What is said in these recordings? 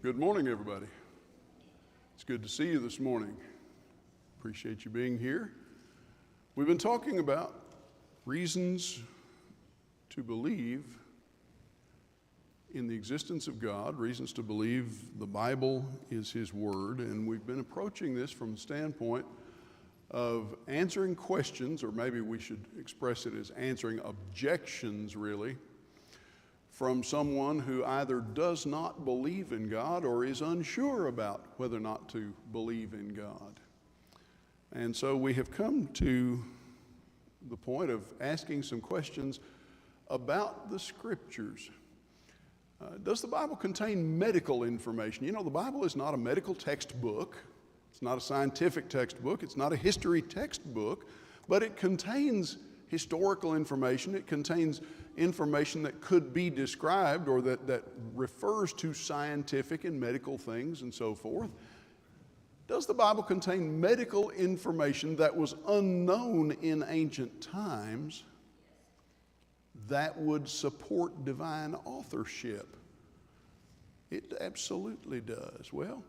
Good morning, everybody. It's good to see you this morning. Appreciate you being here. We've been talking about reasons to believe in the existence of God, reasons to believe the Bible is His Word, and we've been approaching this from the standpoint of answering questions, or maybe we should express it as answering objections, really, from someone who either does not believe in God or is unsure about whether or not to believe in God. And so we have come to the point of asking some questions about the Scriptures. Does the Bible contain medical information? You know, the Bible is not a medical textbook. It's not a scientific textbook. It's not a history textbook, but it contains historical information. It contains information that could be described or that refers to scientific and medical things and so forth. Does the Bible contain medical information that was unknown in ancient times that would support divine authorship? It absolutely does. Well,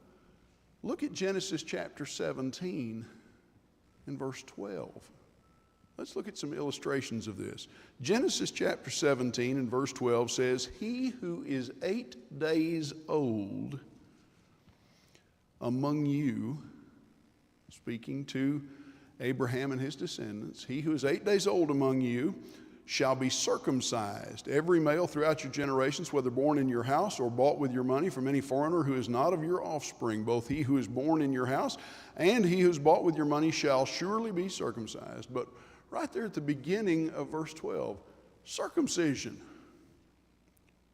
look at Genesis chapter 17 and verse 12. Let's look at some illustrations of this. Genesis chapter 17 and verse 12 says, "He who is 8 days old among you," speaking to Abraham and his descendants, "he who is 8 days old among you shall be circumcised, every male throughout your generations, whether born in your house or bought with your money from any foreigner who is not of your offspring. Both he who is born in your house and he who is bought with your money shall surely be circumcised." But right there at the beginning of verse 12, circumcision.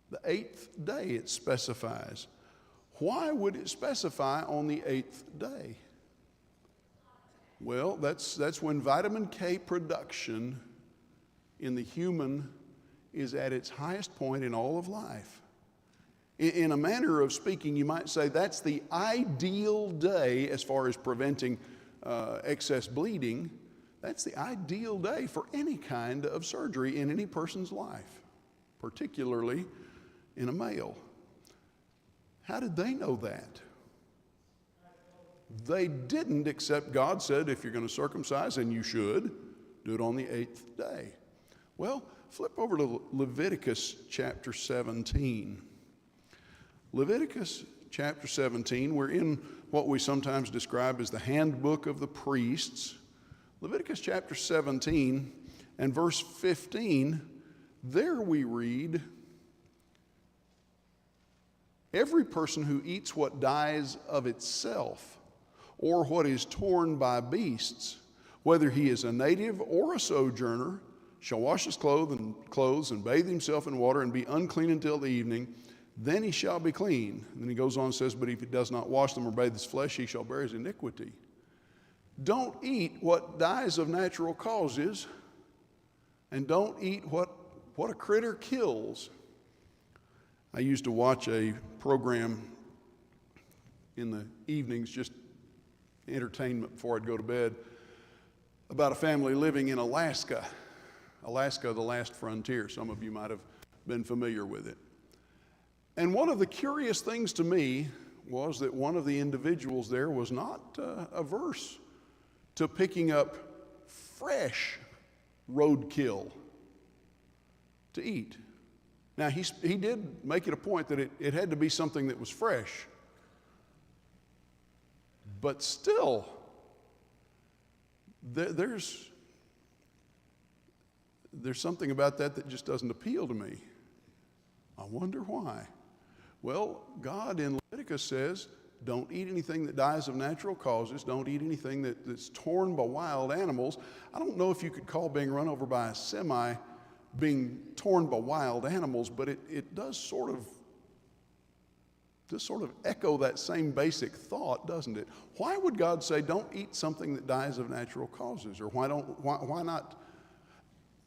The 8th day it specifies. Why would it specify on the 8th day? Well, that's when vitamin K production in the human is at its highest point in all of life. In a manner of speaking, you might say that's the ideal day as far as preventing excess bleeding. That's the ideal day for any kind of surgery in any person's life, particularly in a male. How did they know that? They didn't, except God said, if you're going to circumcise, and you should, do it on the 8th day. Well, flip over to Leviticus chapter 17. Leviticus chapter 17, we're in what we sometimes describe as the handbook of the priests. Leviticus chapter 17 and verse 15, there we read, "Every person who eats what dies of itself, or what is torn by beasts, whether he is a native or a sojourner, shall wash his clothes and bathe himself in water and be unclean until the evening. Then he shall be clean." And then he goes on and says, "But if he does not wash them or bathe his flesh, he shall bear his iniquity." Don't eat what dies of natural causes, and don't eat what a critter kills. I used to watch a program in the evenings, just entertainment before I'd go to bed, about a family living in Alaska. Alaska, the last frontier. Some of you might have been familiar with it. And one of the curious things to me was that one of the individuals there was not averse to picking up fresh roadkill to eat. Now, he did make it a point that it had to be something that was fresh. But still, there's something about that just doesn't appeal to me. I wonder why. Well, God in Leviticus says, don't eat anything that dies of natural causes. Don't eat anything that's torn by wild animals. I don't know if you could call being run over by a semi being torn by wild animals, but it does sort of echo that same basic thought, doesn't it? Why would God say don't eat something that dies of natural causes? Or why not?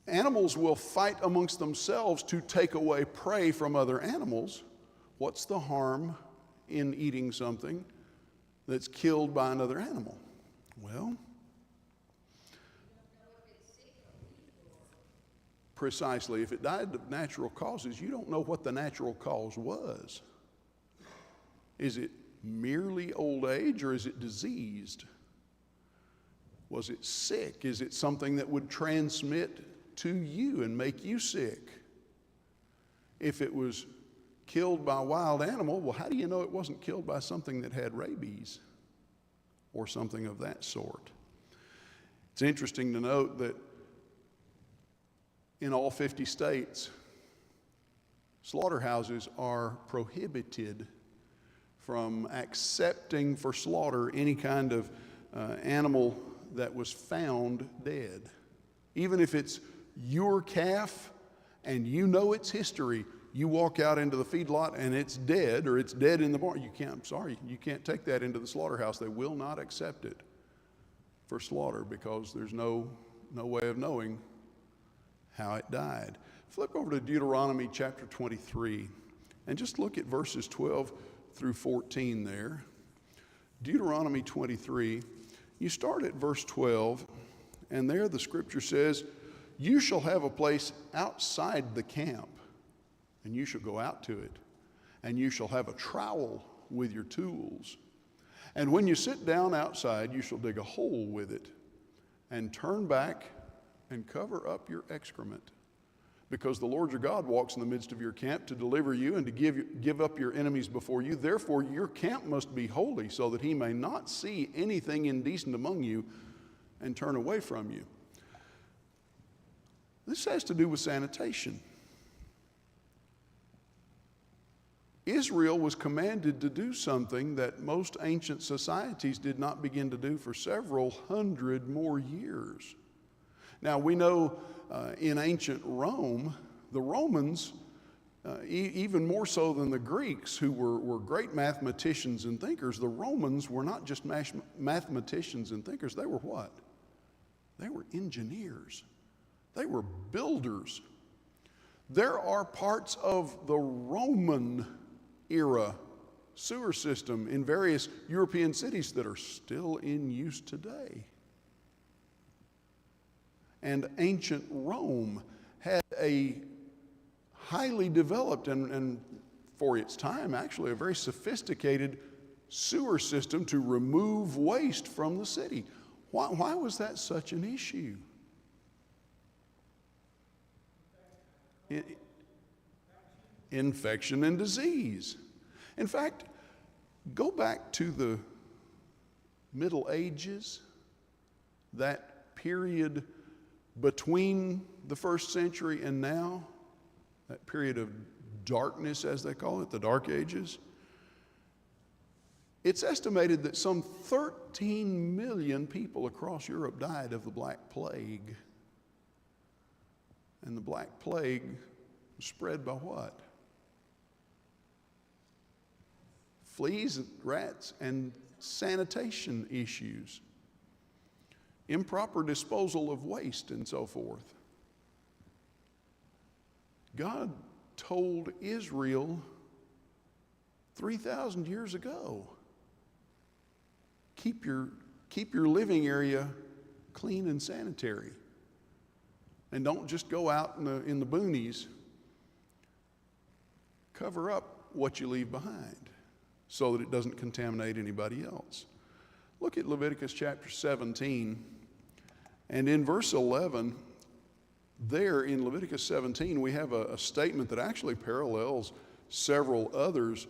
Animals will fight amongst themselves to take away prey from other animals. What's the harm in eating something that's killed by another animal? Well, precisely. If it died of natural causes, you don't know what the natural cause was. Is it merely old age, or is it diseased? Was it sick? Is it something that would transmit to you and make you sick? If it was killed by a wild animal, well, how do you know it wasn't killed by something that had rabies or something of that sort? It's interesting to note that in all 50 states, slaughterhouses are prohibited from accepting for slaughter any kind of animal that was found dead. Even if it's your calf and you know its history, you walk out into the feedlot and it's dead, or it's dead in the barn, you can't take that into the slaughterhouse. They will not accept it for slaughter because there's no way of knowing how it died. Flip over to Deuteronomy chapter 23 and just look at verses 12 through 14 there. Deuteronomy 23, you start at verse 12, and there the scripture says, "You shall have a place outside the camp, and you shall go out to it, and you shall have a trowel with your tools. And when you sit down outside, you shall dig a hole with it, and turn back and cover up your excrement. Because the Lord your God walks in the midst of your camp to deliver you and to give up your enemies before you. Therefore your camp must be holy, so that he may not see anything indecent among you and turn away from you." This has to do with sanitation. Israel was commanded to do something that most ancient societies did not begin to do for several hundred more years. Now, we know in ancient Rome, the Romans, even more so than the Greeks, who were great mathematicians and thinkers, the Romans were not just mathematicians and thinkers. They were what? They were engineers. They were builders. There are parts of the Roman era sewer system in various European cities that are still in use today. And ancient Rome had a highly developed and for its time actually a very sophisticated sewer system to remove waste from the city. Why was that such an issue? Infection and disease. In fact, go back to the Middle Ages, that period between the first century and now, that period of darkness, as they call it, the Dark Ages. It's estimated that some 13 million people across Europe died of the Black Plague. And the Black Plague was spread by what? Fleas, rats, and sanitation issues. Improper disposal of waste and so forth. God told Israel 3,000 years ago, keep your living area clean and sanitary. And don't just go out in the boonies. Cover up what you leave behind so that it doesn't contaminate anybody else. Look at Leviticus chapter 17. And in verse 11, there in Leviticus 17, we have a statement that actually parallels several others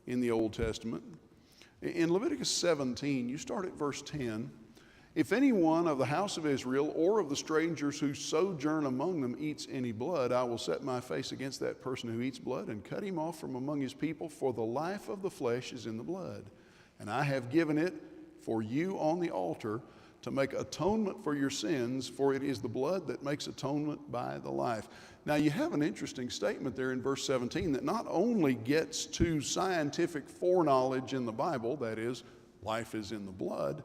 in the Old Testament. In Leviticus 17, you start at verse 10. "If any one of the house of Israel or of the strangers who sojourn among them eats any blood, I will set my face against that person who eats blood and cut him off from among his people, for the life of the flesh is in the blood. And I have given it for you on the altar to make atonement for your sins, for it is the blood that makes atonement by the life." Now you have an interesting statement there in verse 17 that not only gets to scientific foreknowledge in the Bible, that is, life is in the blood,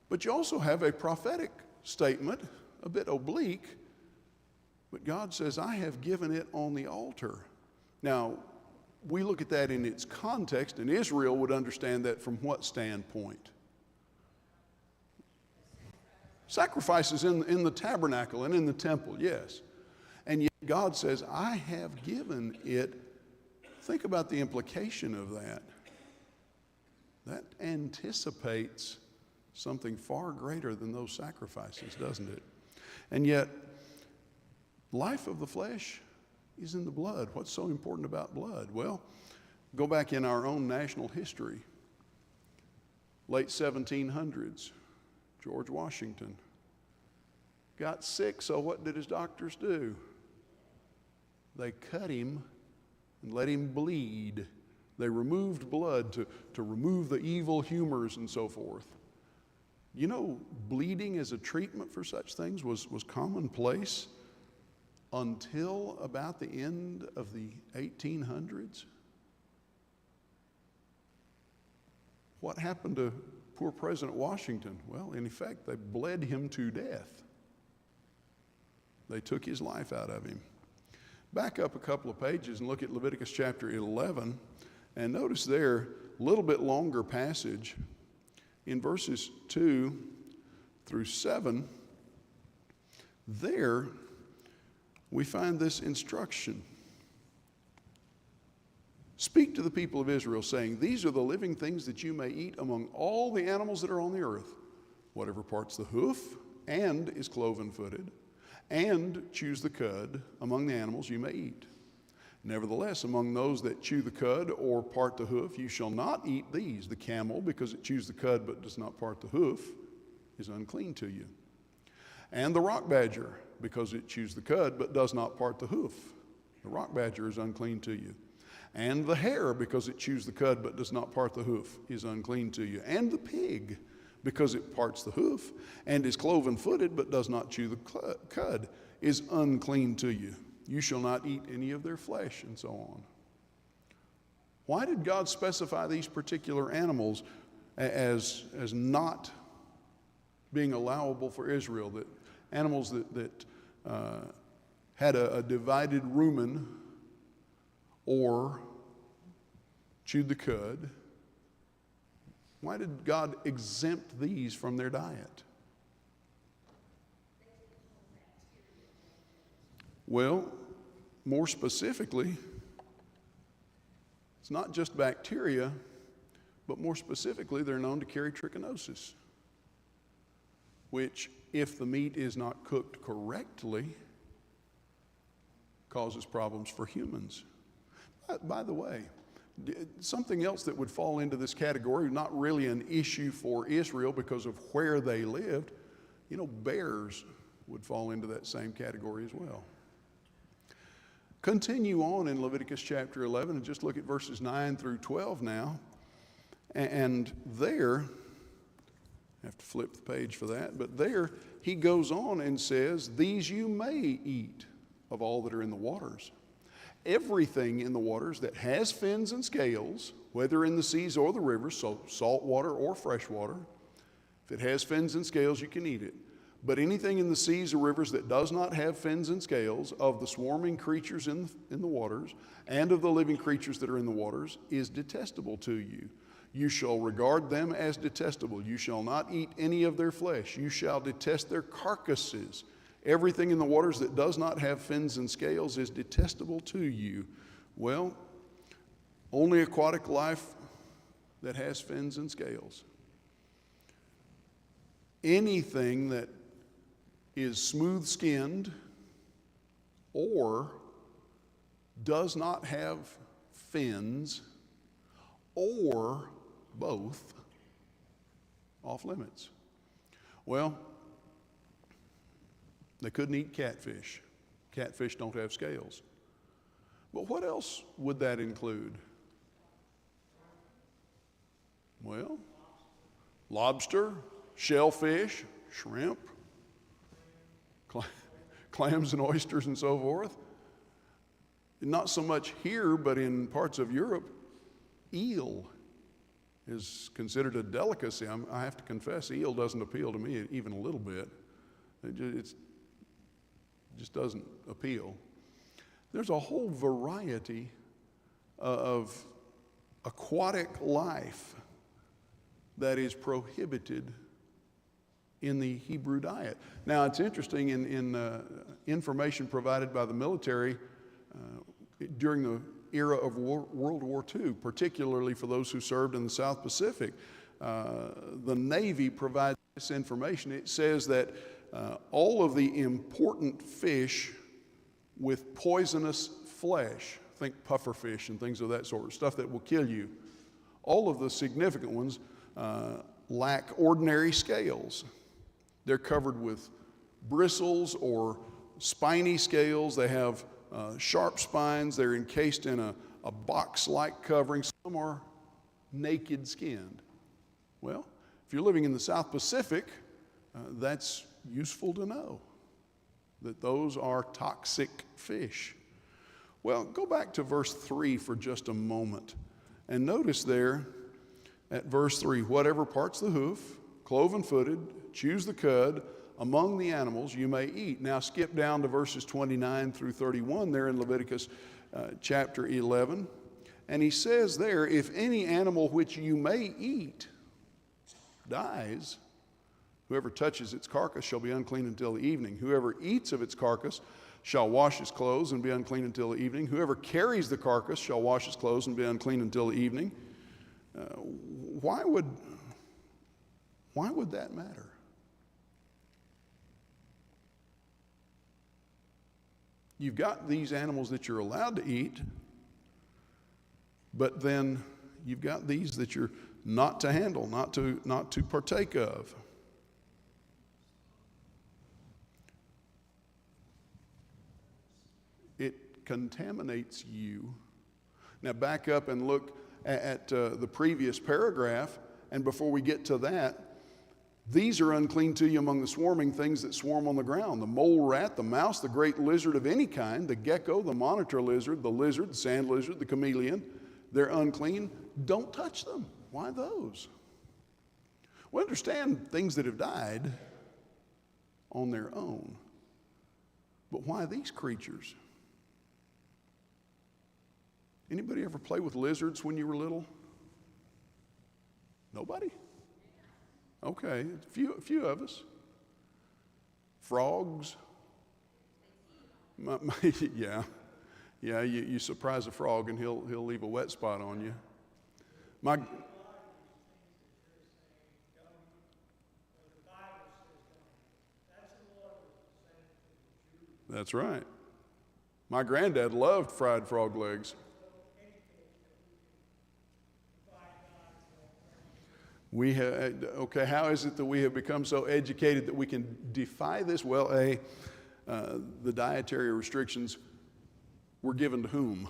but you also have a prophetic statement, a bit oblique, but God says, "I have given it on the altar." Now, we look at that in its context, and Israel would understand that from what standpoint? Sacrifices in the tabernacle and in the temple, yes. And yet God says, "I have given it." Think about the implication of that. that anticipates something far greater than those sacrifices, doesn't it? And yet, life of the flesh is in the blood. What's so important about blood? Well, go back in our own national history. Late 1700s, George Washington got sick, so what did his doctors do? They cut him and let him bleed. They removed blood to remove the evil humors and so forth. You know, bleeding as a treatment for such things was commonplace until about the end of the 1800s. What happened to poor President Washington? Well, in effect, they bled him to death. They took his life out of him. Back up a couple of pages and look at Leviticus chapter 11, and notice there, a little bit longer passage. In verses 2 through 7, there we find this instruction. Speak to the people of Israel, saying, these are the living things that you may eat among all the animals that are on the earth, whatever parts the hoof and is cloven-footed, and chews the cud among the animals you may eat. Nevertheless, among those that chew the cud or part the hoof, you shall not eat these. The camel, because it chews the cud but does not part the hoof, is unclean to you. And the rock badger, because it chews the cud but does not part the hoof. The rock badger is unclean to you. And the hare, because it chews the cud but does not part the hoof, is unclean to you. And the pig, because it parts the hoof and is cloven-footed but does not chew the cud, is unclean to you. You shall not eat any of their flesh, and so on. Why did God specify these particular animals as not being allowable for Israel? That animals that had a divided rumen or chewed the cud. Why did God exempt these from their diet? Well, more specifically, it's not just bacteria, but more specifically, they're known to carry trichinosis, which, if the meat is not cooked correctly, causes problems for humans. By the way, something else that would fall into this category, not really an issue for Israel because of where they lived, you know, bears would fall into that same category as well. Continue on in Leviticus chapter 11 and just look at verses 9 through 12 now. And there, I have to flip the page for that, but there he goes on and says, these you may eat of all that are in the waters. Everything in the waters that has fins and scales, whether in the seas or the rivers, so salt water or fresh water, if it has fins and scales, you can eat it. But anything in the seas or rivers that does not have fins and scales, of the swarming creatures in the waters and of the living creatures that are in the waters, is detestable to you. You shall regard them as detestable. You shall not eat any of their flesh. You shall detest their carcasses. Everything in the waters that does not have fins and scales is detestable to you. Well, only aquatic life that has fins and scales. Anything that is smooth-skinned or does not have fins or both, off limits. Well, they couldn't eat catfish. Catfish don't have scales. But what else would that include? Well, lobster, shellfish, shrimp, clams and oysters and so forth. Not so much here, but in parts of Europe, eel is considered a delicacy. I have to confess, eel doesn't appeal to me even a little bit. It just doesn't appeal. There's a whole variety of aquatic life that is prohibited in the Hebrew diet. Now, it's interesting, in information provided by the military during the era of World War II, particularly for those who served in the South Pacific. The Navy provides this information. It says that all of the important fish with poisonous flesh, think pufferfish and things of that sort, stuff that will kill you, all of the significant ones lack ordinary scales. They're covered with bristles or spiny scales. They have sharp spines. They're encased in a box-like covering. Some are naked skinned. Well, if you're living in the South Pacific, that's useful to know that those are toxic fish. Well, go back to verse 3 for just a moment and notice there at verse 3, whatever parts the hoof, cloven-footed, chews the cud, among the animals you may eat. Now skip down to verses 29 through 31 there in Leviticus chapter 11. And he says there, if any animal which you may eat dies, whoever touches its carcass shall be unclean until the evening. Whoever eats of its carcass shall wash his clothes and be unclean until the evening. Whoever carries the carcass shall wash his clothes and be unclean until the evening. Why would that matter? You've got these animals that you're allowed to eat, but then you've got these that you're not to handle, not to partake of. It contaminates you. Now back up and look at the previous paragraph, and before we get to that, these are unclean to you among the swarming things that swarm on the ground: the mole rat, the mouse, the great lizard of any kind, the gecko, the monitor lizard, the sand lizard, the chameleon. They're unclean. Don't touch them. Why those? We understand things that have died on their own, but why these creatures? Anybody ever play with lizards when you were little? Nobody? Okay, a few of us. Frogs? Yeah, you surprise a frog and he'll leave a wet spot on you. That's right. My granddad loved fried frog legs. How is it that we have become so educated that we can defy this? Well, the dietary restrictions were given to whom?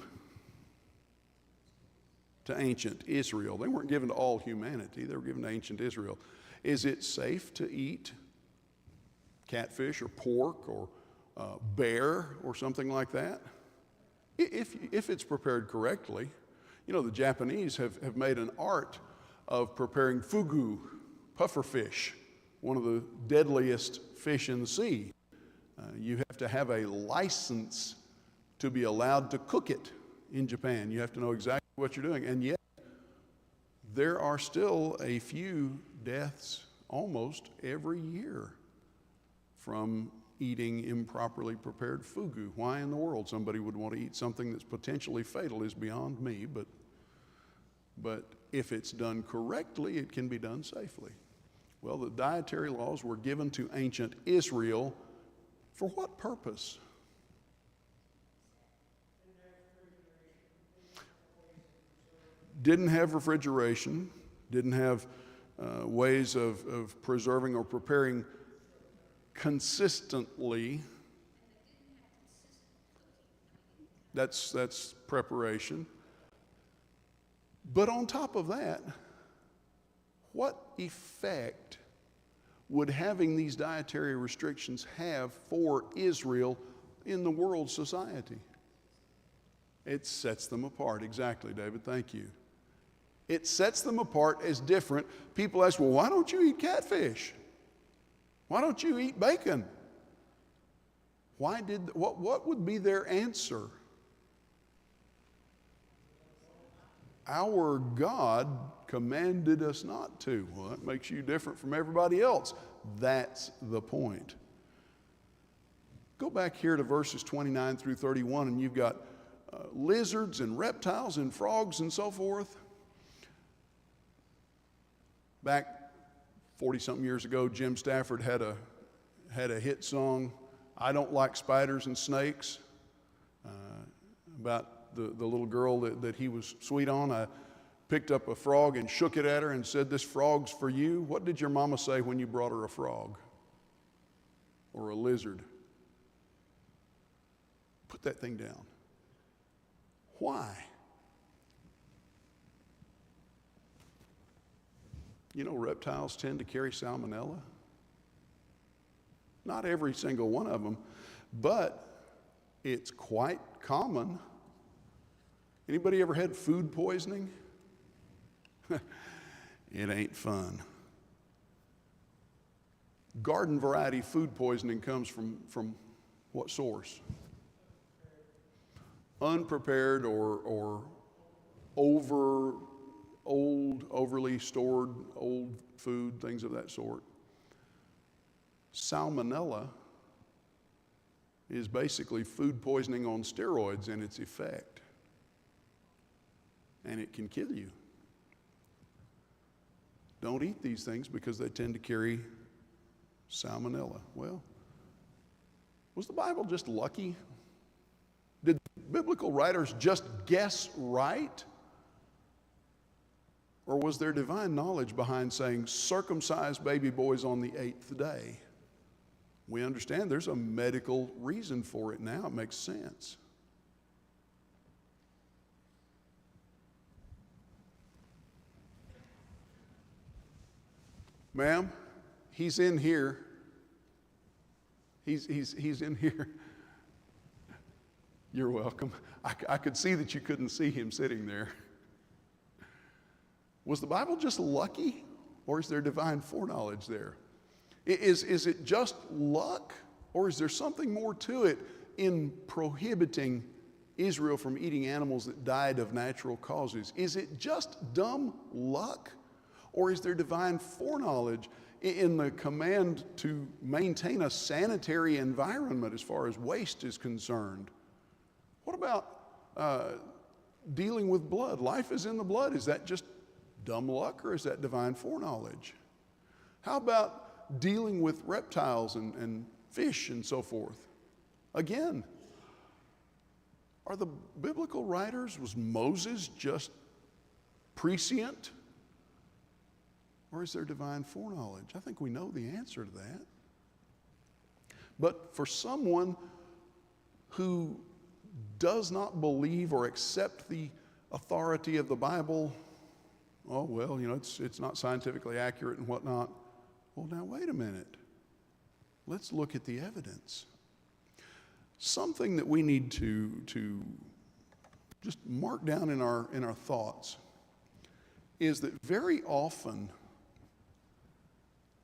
To ancient Israel. They weren't given to all humanity. They were given to ancient Israel. Is it safe to eat catfish or pork or bear or something like that? If it's prepared correctly. You know, the Japanese have made an art of preparing fugu, pufferfish, one of the deadliest fish in the sea. You have to have a license to be allowed to cook it in Japan. You have to know exactly what you're doing. And yet, there are still a few deaths almost every year from eating improperly prepared fugu. Why in the world somebody would want to eat something that's potentially fatal is beyond me, but if it's done correctly, it can be done safely. Well, the dietary laws were given to ancient Israel for what purpose? Didn't have refrigeration, didn't have ways of preserving or preparing consistently. That's preparation. But on top of that, what effect would having these dietary restrictions have for Israel in the world society? It sets them apart. Exactly, David. Thank you. It sets them apart as different. People ask, well, why don't you eat catfish? Why don't you eat bacon? What would be their answer? Our God commanded us not to. Well, that makes you different from everybody else. That's the point. Go back here to verses 29 through 31, and you've got lizards and reptiles and frogs and so forth. Back 40-something years ago, Jim Stafford had a hit song, "I Don't Like Spiders and Snakes," about the little girl that he was sweet on. I picked up a frog and shook it at her and said, "This frog's for you." What did your mama say when you brought her a frog or a lizard? Put that thing down. Why? You know, reptiles tend to carry salmonella. Not every single one of them, but it's quite common. Anybody ever had food poisoning? It ain't fun. Garden variety food poisoning comes from what source? Unprepared or overly stored old food, things of that sort. Salmonella is basically food poisoning on steroids in its effect, and it can kill you. Don't eat these things because they tend to carry salmonella. Well, was the Bible just lucky? Did biblical writers just guess right? Or was there divine knowledge behind saying, circumcise baby boys on the 8th day? We understand there's a medical reason for it now. It makes sense. Ma'am, he's in here. He's in here. You're welcome. I could see that you couldn't see him sitting there. Was the Bible just lucky, or is there divine foreknowledge there? Is it just luck, or is there something more to it in prohibiting Israel from eating animals that died of natural causes? Is it just dumb luck, or is there divine foreknowledge in the command to maintain a sanitary environment as far as waste is concerned? What about dealing with blood? Life is in the blood. Is that just dumb luck, or is that divine foreknowledge? How about dealing with reptiles and fish and so forth? Again, are the biblical writers, was Moses just prescient? Or is there divine foreknowledge? I think we know the answer to that. But for someone who does not believe or accept the authority of the Bible, oh, well, you know, it's not scientifically accurate and whatnot. Well, now, wait a minute. Let's look at the evidence. Something that we need to just mark down in our thoughts is that very often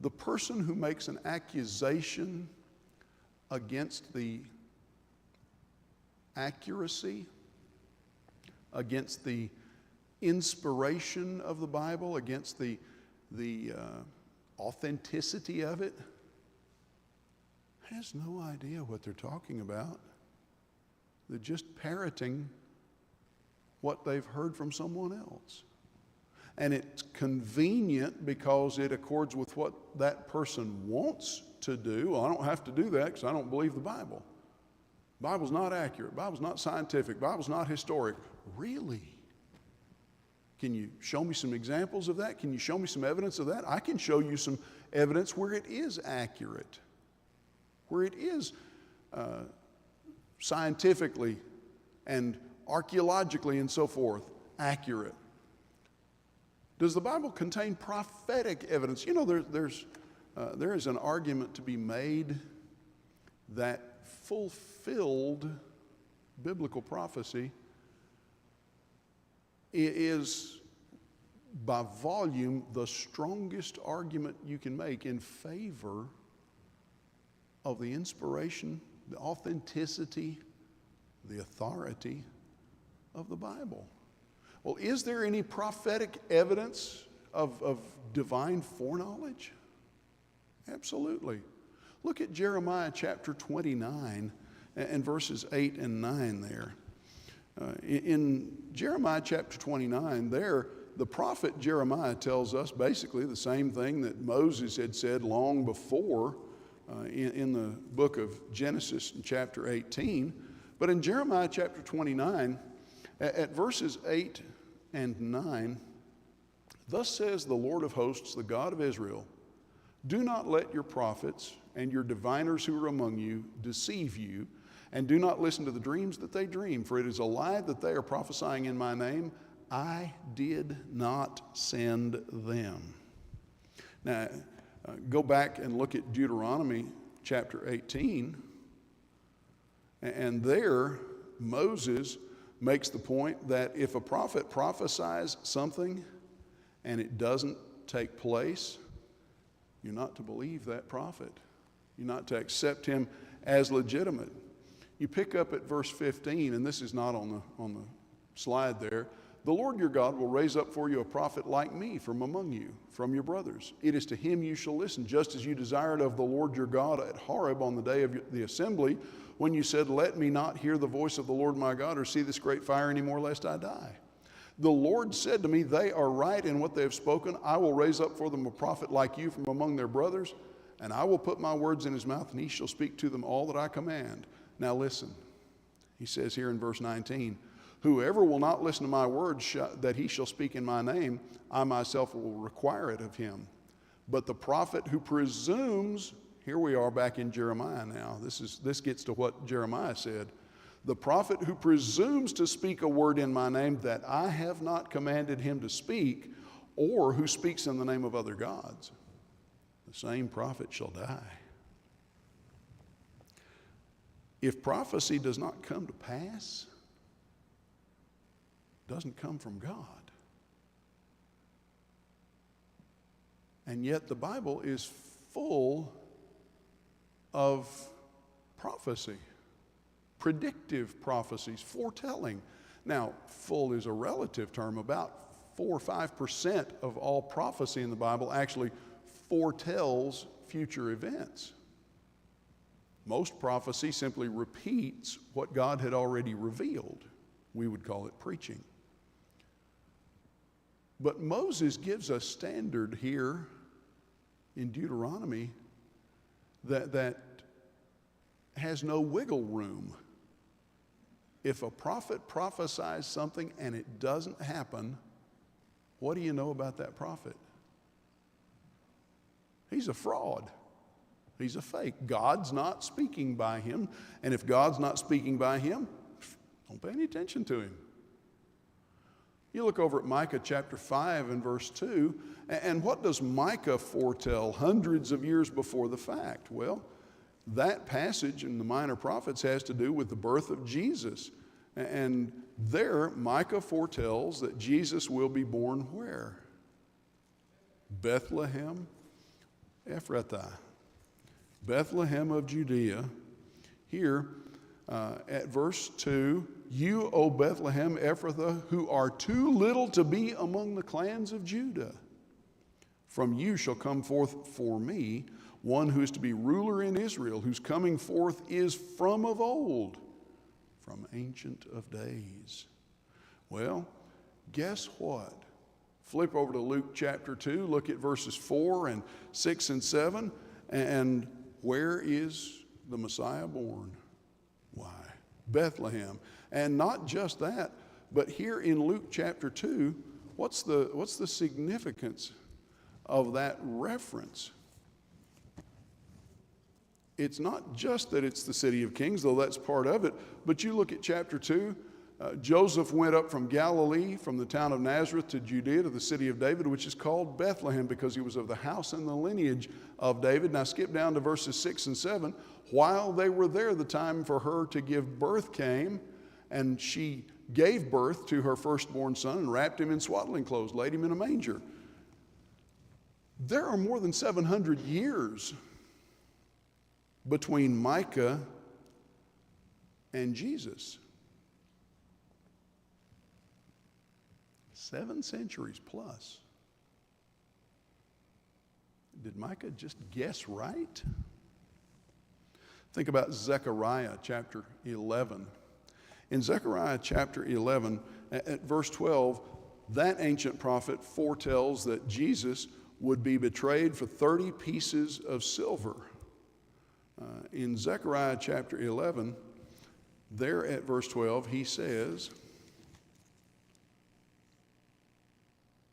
the person who makes an accusation against the accuracy, against the inspiration of the Bible, against the authenticity of it, has no idea what they're talking about. They're just parroting what they've heard from someone else. And it's convenient because it accords with what that person wants to do. Well, I don't have to do that because I don't believe the Bible. The Bible's not accurate. The Bible's not scientific. The Bible's not historic. Really? Can you show me some examples of that? Can you show me some evidence of that? I can show you some evidence where it is accurate, where it is scientifically and archaeologically and so forth accurate. Does the Bible contain prophetic evidence? You know, there is an argument to be made that fulfilled biblical prophecy is, by volume, the strongest argument you can make in favor of the inspiration, the authenticity, the authority of the Bible. Well, is there any prophetic evidence of divine foreknowledge? Absolutely. Look at Jeremiah chapter 29 and verses 8 and 9 there. In Jeremiah chapter 29, there, the prophet Jeremiah tells us basically the same thing that Moses had said long before in the book of Genesis in chapter 18. But in Jeremiah chapter 29, at verses 8 and 9, thus says the Lord of hosts, the God of Israel, do not let your prophets and your diviners who are among you deceive you, and do not listen to the dreams that they dream, for it is a lie that they are prophesying in my name. I did not send them. Now, go back and look at Deuteronomy chapter 18, and there Moses makes the point that if a prophet prophesies something and it doesn't take place, you're not to believe that prophet. You're not to accept him as legitimate. You pick up at verse 15, and this is not on the slide there. The Lord your God will raise up for you a prophet like me from among you, from your brothers. It is to him you shall listen, just as you desired of the Lord your God at Horeb on the day of the assembly, when you said, let me not hear the voice of the Lord my God or see this great fire anymore, lest I die. The Lord said to me, they are right in what they have spoken. I will raise up for them a prophet like you from among their brothers, and I will put my words in his mouth, and he shall speak to them all that I command. Now listen, he says here in verse 19, whoever will not listen to my words that he shall speak in my name, I myself will require it of him. But the prophet who presumes, here we are back in Jeremiah now. This gets to what Jeremiah said. The prophet who presumes to speak a word in my name that I have not commanded him to speak, or who speaks in the name of other gods, the same prophet shall die. If prophecy does not come to pass, it doesn't come from God. And yet the Bible is full of prophecy, predictive prophecies, foretelling. Now, full is a relative term. About 4 or 5% of all prophecy in the Bible actually foretells future events. Most prophecy simply repeats what God had already revealed. We would call it preaching. But Moses gives a standard here in Deuteronomy that has no wiggle room. If a prophet prophesies something and it doesn't happen, what do you know about that prophet? He's a fraud. He's a fake. God's not speaking by him. And if God's not speaking by him, don't pay any attention to him. You look over at Micah chapter 5 and verse 2, and what does Micah foretell hundreds of years before the fact? Well, that passage in the Minor Prophets has to do with the birth of Jesus. And there, Micah foretells that Jesus will be born where? Bethlehem Ephrathah. Bethlehem of Judea. Here at verse 2, you, O Bethlehem Ephrathah, who are too little to be among the clans of Judah. From you shall come forth for me one who is to be ruler in Israel, whose coming forth is from of old, from ancient of days. Well, guess what? Flip over to Luke chapter 2, look at verses 4 and 6 and 7, and where is the Messiah born? Why? Bethlehem. And not just that, but here in Luke chapter 2, what's the significance of that reference? It's not just that it's the city of kings, though that's part of it, but you look at chapter 2, Joseph went up from Galilee, from the town of Nazareth to Judea, to the city of David, which is called Bethlehem, because he was of the house and the lineage of David. Now skip down to verses 6 and 7. While they were there, the time for her to give birth came, and she gave birth to her firstborn son and wrapped him in swaddling clothes, laid him in a manger. There are more than 700 years between Micah and Jesus. 7 centuries plus. Did Micah just guess right? Think about Zechariah chapter 11. In Zechariah chapter 11, at verse 12, that ancient prophet foretells that Jesus would be betrayed for 30 pieces of silver. In Zechariah chapter 11, there at verse 12, he says,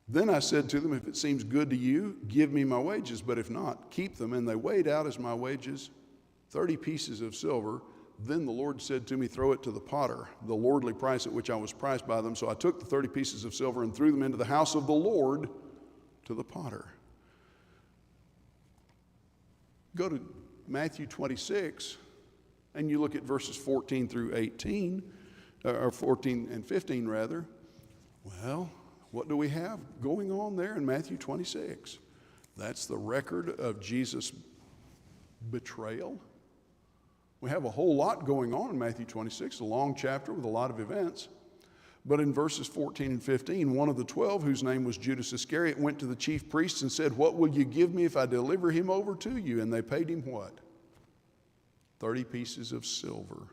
"Then I said to them, if it seems good to you, give me my wages, but if not, keep them. And they weighed out as my wages 30 pieces of silver. Then the Lord said to me, throw it to the potter, the lordly price at which I was priced by them. So I took the 30 pieces of silver and threw them into the house of the Lord to the potter." Go to Matthew 26, and you look at verses 14 through 18, or 14 and 15 rather. Well, what do we have going on there in Matthew 26? That's the record of Jesus' betrayal. We have a whole lot going on in Matthew 26, a long chapter with a lot of events. But in verses 14 and 15, one of the 12, whose name was Judas Iscariot, went to the chief priests and said, "What will you give me if I deliver him over to you?" And they paid him what? 30 pieces of silver.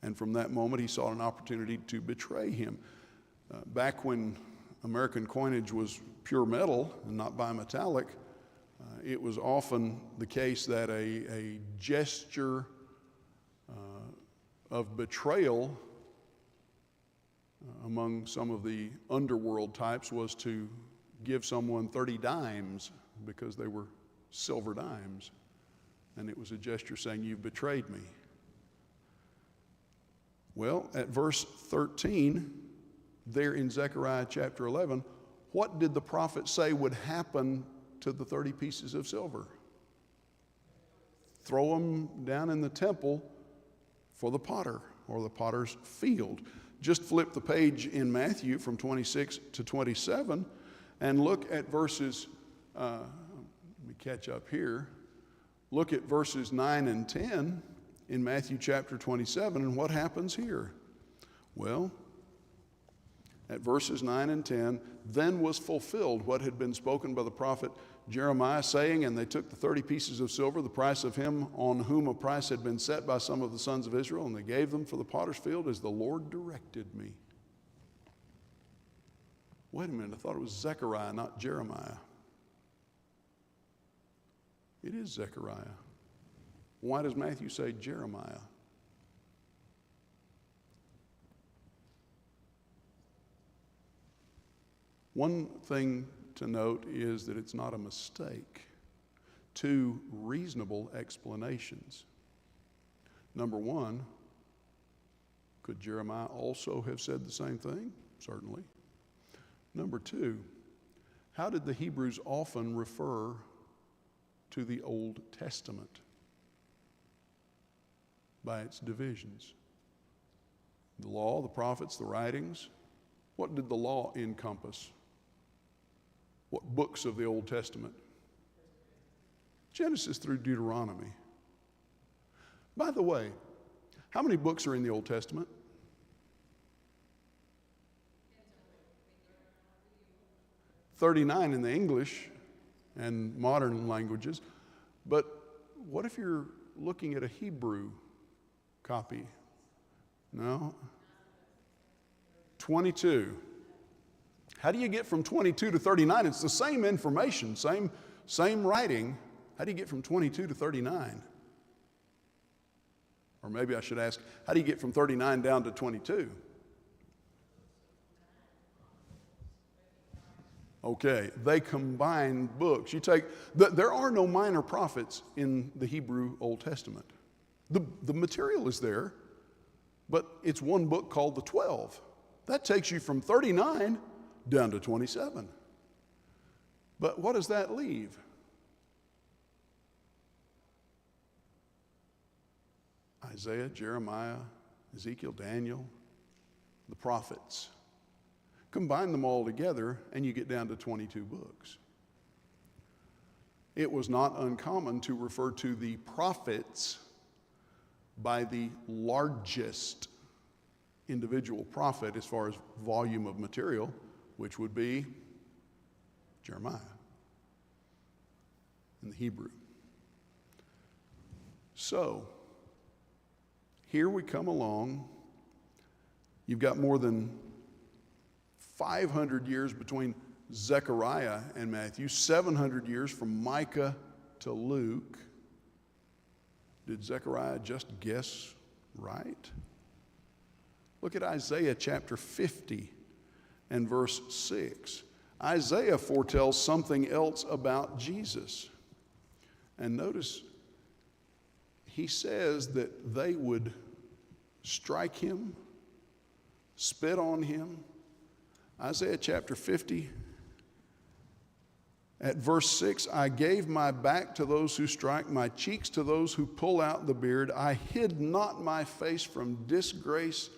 And from that moment, he sought an opportunity to betray him. Back when American coinage was pure metal and not bimetallic, it was often the case that a gesture of betrayal among some of the underworld types was to give someone 30 dimes because they were silver dimes. And it was a gesture saying, "You've betrayed me." Well, at verse 13, there in Zechariah chapter 11, what did the prophet say would happen to the 30 pieces of silver? Throw them down in the temple for the potter, or the potter's field. Just flip the page in Matthew from 26 to 27 and look at verses, let me catch up here. Look at verses 9 and 10 in Matthew chapter 27, and what happens here? Well, at verses 9 and 10, then was fulfilled what had been spoken by the prophet Jeremiah, saying, "And they took the 30 pieces of silver, the price of him on whom a price had been set by some of the sons of Israel, and they gave them for the potter's field as the Lord directed me." Wait a minute, I thought it was Zechariah, not Jeremiah. It is Zechariah. Why does Matthew say Jeremiah? One thing to note is that it's not a mistake. Two reasonable explanations. Number one, could Jeremiah also have said the same thing? Certainly. Number two, how did the Hebrews often refer to the Old Testament? By its divisions. The law, the prophets, the writings. What did the law encompass? What books of the Old Testament? Genesis through Deuteronomy. By the way, how many books are in the Old Testament? "39 in the English and modern languages. But what if you're looking at a Hebrew copy? No? 22. How do you get from 22 to 39? It's the same information, same writing. How do you get from 22 to 39? Or maybe I should ask, how do you get from 39 down to 22? Okay, they combine books. There are no minor prophets in the Hebrew Old Testament. The material is there, but it's one book called the 12. That takes you from 39 down to 27. But what does that leave? Isaiah, Jeremiah, Ezekiel, Daniel, the prophets. Combine them all together and you get down to 22 books. It was not uncommon to refer to the prophets by the largest individual prophet as far as volume of material, which would be Jeremiah in the Hebrew. So, here we come along You've got more than 500 years between Zechariah and Matthew, 700 years from Micah to Luke. Did Zechariah just guess right? Look at Isaiah chapter 50 and verse 6. Isaiah foretells something else about Jesus. And notice, he says that they would strike him, spit on him. Isaiah chapter 50 at verse 6, I gave my back to those who strike, my cheeks to those who pull out the beard. I hid not my face from disgrace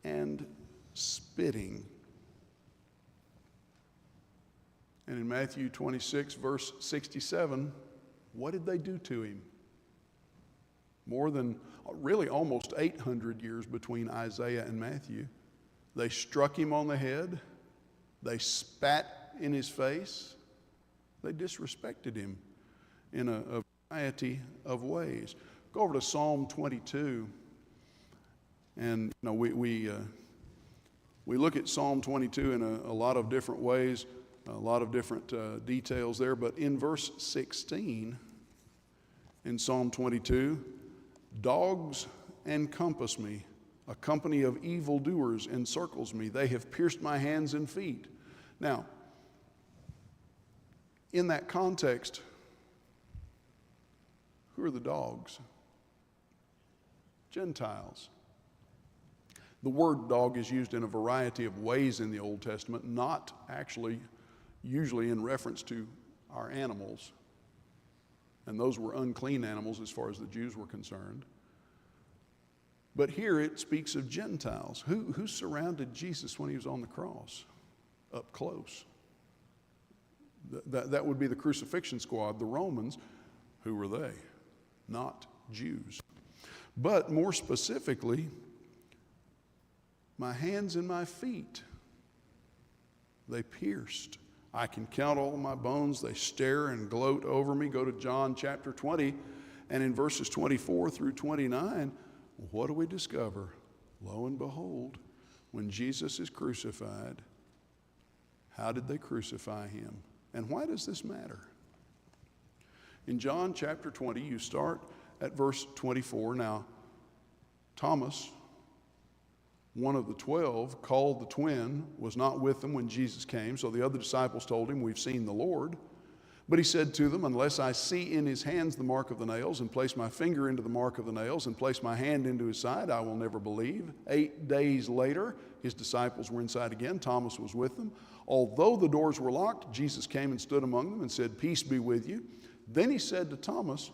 and spitting. And in Matthew 26, verse 67, what did they do to him? More than, really almost 800 years between Isaiah and Matthew. They struck him on the head. They spat in his face. They disrespected him in a variety of ways. Go over to Psalm 22. And we look at Psalm 22 in a lot of different ways, a lot of different details there. But in verse 16, in Psalm 22, dogs encompass me. A company of evildoers encircles me. They have pierced my hands and feet. Now, in that context, who are the dogs? Gentiles. The word dog is used in a variety of ways in the Old Testament, not actually usually in reference to our animals. And those were unclean animals as far as the Jews were concerned. But here it speaks of Gentiles. Who surrounded Jesus when he was on the cross? Up close. That would be the crucifixion squad, the Romans. Who were they? Not Jews. But more specifically, my hands and my feet, they pierced. I can count all my bones. They stare and gloat over me. Go to John chapter 20, and in verses 24 through 29, what do we discover? Lo and behold, when Jesus is crucified, how did they crucify him? And why does this matter? In John chapter 20, you start at verse 24. Now, Thomas, one of the 12, called the twin, was not with them when Jesus came. So the other disciples told him, we've seen the Lord. But he said to them, unless I see in his hands the mark of the nails, and place my finger into the mark of the nails, and place my hand into his side, I will never believe. 8 days later, his disciples were inside again. Thomas was with them. Although the doors were locked, Jesus came and stood among them and said, peace be with you. Then he said to Thomas,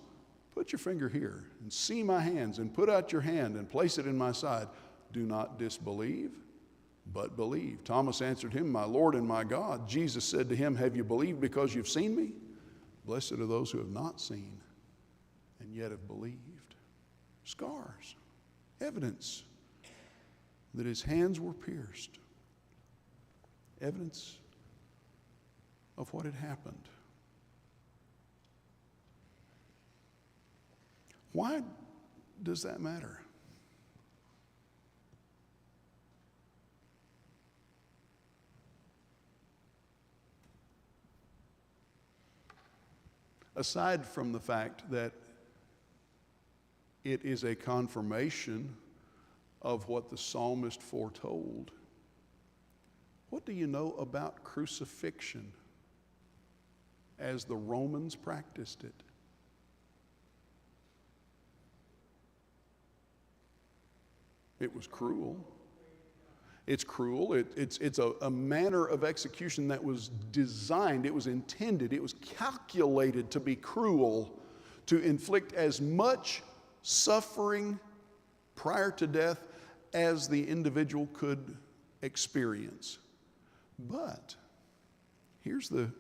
put your finger here and see my hands, and put out your hand and place it in my side. Do not disbelieve, but believe. Thomas answered him, my Lord and my God. Jesus said to him, have you believed because you've seen me? Blessed are those who have not seen and yet have believed. Scars, evidence that his hands were pierced, evidence of what had happened. Why does that matter? Aside from the fact that it is a confirmation of what the psalmist foretold, what do you know about crucifixion as the Romans practiced it? It was cruel. It's cruel. It's a manner of execution that was designed, it was intended, it was calculated to be cruel, to inflict as much suffering prior to death as the individual could experience. But here's the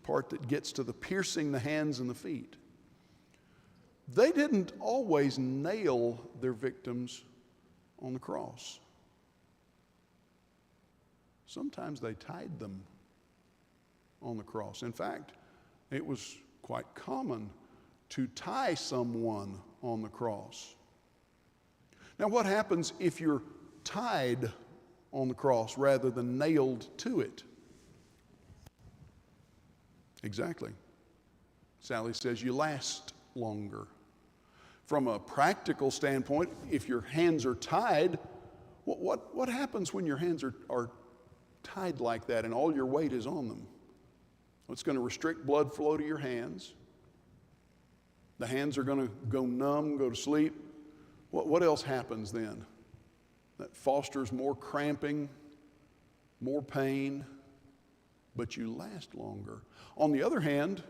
part that gets to the piercing the hands and the feet. They didn't always nail their victims on the cross. Sometimes they tied them on the cross. In fact, it was quite common to tie someone on the cross. Now, what happens if you're tied on the cross rather than nailed to it. Exactly. Sally says you last longer. From a practical standpoint, if your hands are tied, what happens when your hands are tied like that and all your weight is on them? Well, it's going to restrict blood flow to your hands. The hands are going to go numb, go to sleep. What else happens then? That fosters more cramping, more pain, but you last longer. On the other hand,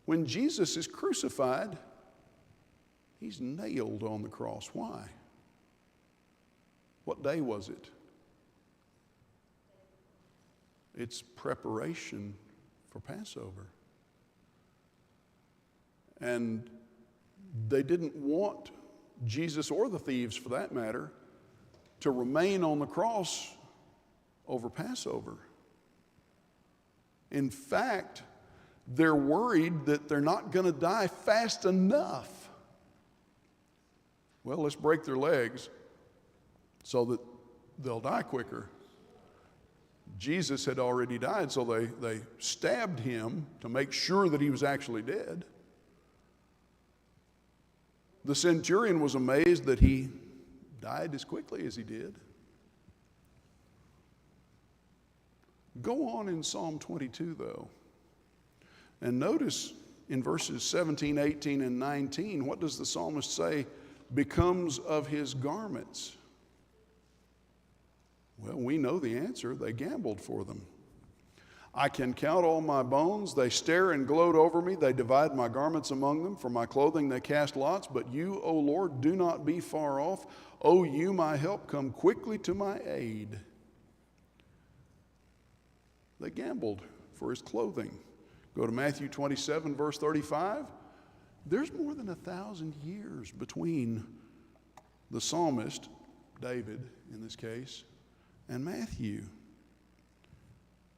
when Jesus is crucified, he's nailed on the cross. Why? What day was it? It's preparation for Passover. And they didn't want Jesus, or the thieves for that matter, to remain on the cross over Passover. In fact, they're worried that they're not going to die fast enough. Well, let's break their legs so that they'll die quicker. Jesus had already died, so they stabbed him to make sure that he was actually dead. The centurion was amazed that he died as quickly as he did. Go on in Psalm 22, though, and notice in verses 17, 18, and 19, what does the psalmist say becomes of his garments? Well, we know the answer. They gambled for them. I can count all my bones. They stare and gloat over me. They divide my garments among them. For my clothing they cast lots. But you, O Lord, do not be far off. O you, my help, come quickly to my aid. They gambled for his clothing. Go to Matthew 27, verse 35. There's more than 1,000 years between the psalmist, David in this case, and Matthew.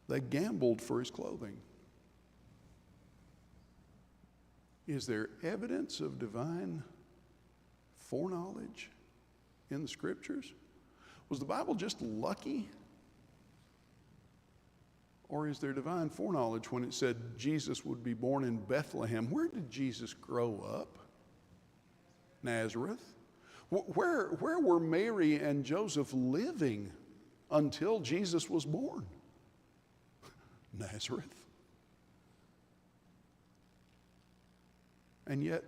They gambled for his clothing. Is there evidence of divine foreknowledge in the scriptures? Was the Bible just lucky? Or is there divine foreknowledge when it said Jesus would be born in Bethlehem? Where did Jesus grow up? Nazareth. Where were Mary and Joseph living until Jesus was born? Nazareth. And yet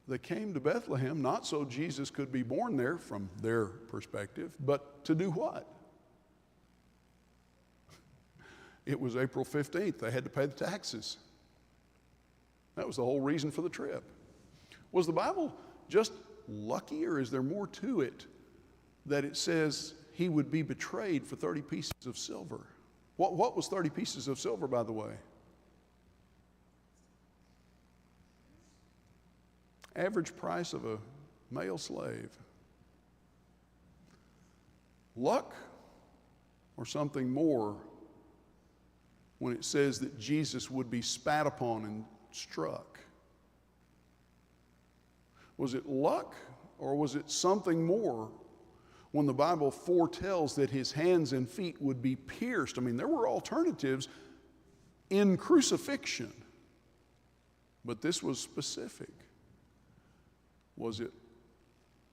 they came to Bethlehem not so Jesus could be born there from their perspective, but to do what? It was April 15th. They had to pay the taxes. That was the whole reason for the trip. Was the Bible just lucky, or is there more to it that it says he would be betrayed for 30 pieces of silver? What was 30 pieces of silver, by the way? Average price of a male slave. Luck or something more when it says that Jesus would be spat upon and struck? Was it luck or was it something more when the Bible foretells that his hands and feet would be pierced? I mean, there were alternatives in crucifixion, but this was specific. Was it?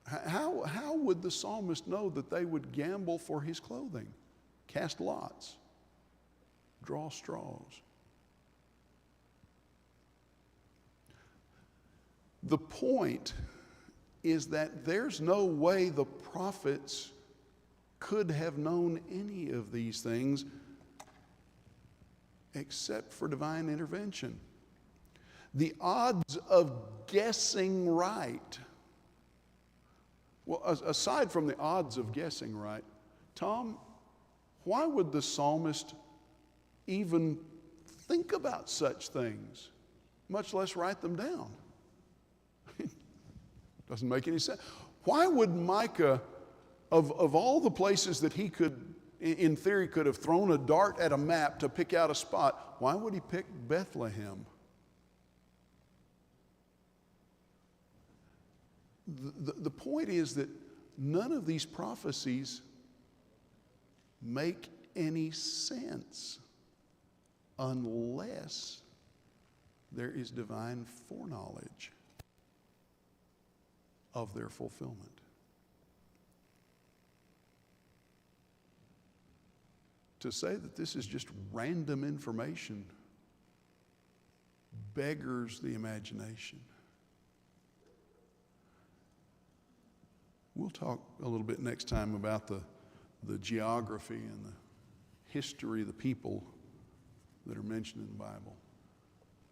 How would the psalmist know that they would gamble for his clothing? Cast lots, draw straws. The point is that there's no way the prophets could have known any of these things except for divine intervention. The odds of guessing right, well, aside from the odds of guessing right, Tom, why would the psalmist even think about such things, much less write them down? Doesn't make any sense. Why would Micah, of all the places that he could, in theory, could have thrown a dart at a map to pick out a spot, why would he pick Bethlehem? The point is that none of these prophecies make any sense unless there is divine foreknowledge of their fulfillment. To say that this is just random information beggars the imagination. We'll talk a little bit next time about the geography and the history of the people that are mentioned in the Bible.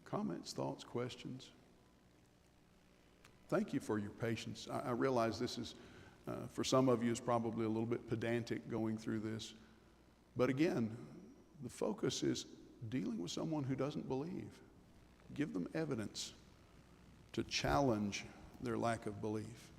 Comments, thoughts, questions? Thank you for your patience. I realize this is, for some of you, is probably a little bit pedantic going through this. But again, the focus is dealing with someone who doesn't believe. Give them evidence to challenge their lack of belief.